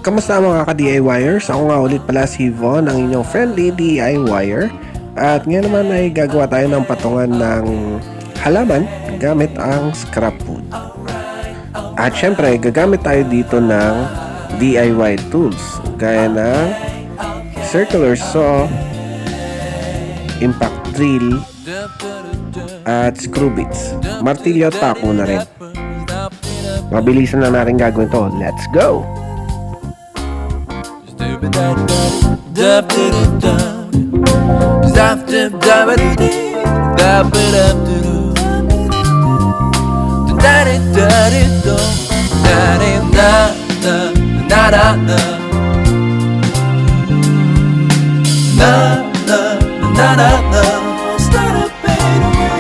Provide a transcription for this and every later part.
Kamusta mga ka-DIYers? Ako nga ulit pala si Von, ang inyong friendly DIYer. At ngayon naman ay gagawa tayo ng patungan ng halaman gamit ang scrap wood. At syempre, gagamit tayo dito ng DIY tools gaya ng circular saw, impact drill, at screw bits. Martilyo at pako na rin. Mabilisan na natin gagawin to. Let's go!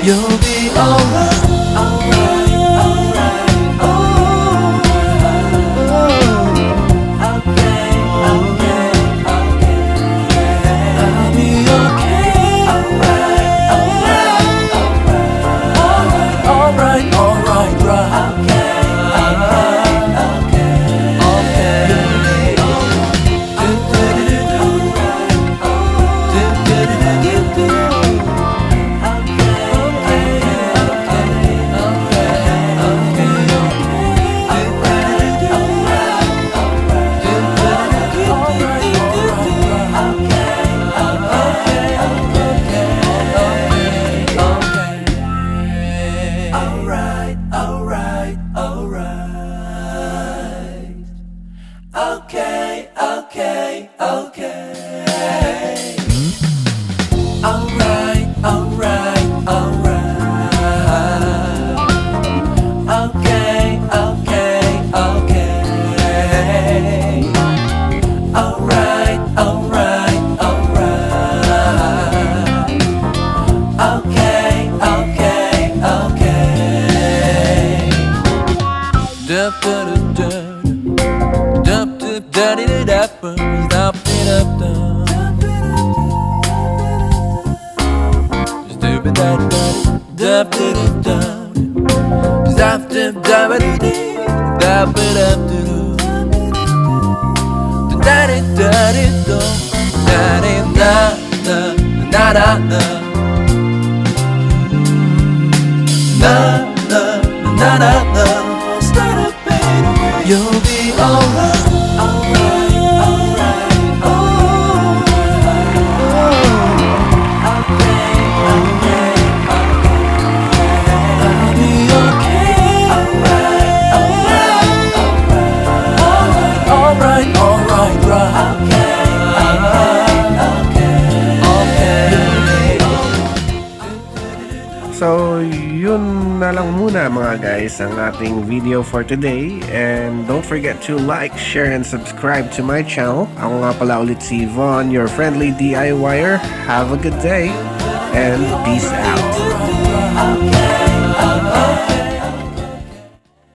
You'll be alright, alright, alright, oh, okay, okay, okay, I'll be okay, alright, alright, alright, alright, alright, right, okay, okay, okay, okay, okay, okay. Alright, alright, alright. Okay, okay, okay. Alright, alright, alright. Okay, okay, okay. Dup dup dup dup dup daddy dup dup dup dup. Stupid dup dup dup dup dup dup dup dup dup daddy daddy dup daddy da da da da da da da da da da. You'll be alright, alright, alright, oh, okay, okay, okay, I'll be okay, alright, alright, alright, alright, alright, right, okay, okay. So, yun na lang muna mga guys ang ating video for today. And don't forget to like, share, and subscribe to my channel. Ako nga pala ulit si Von, your friendly DIYer. Have a good day and peace out. Okay, okay.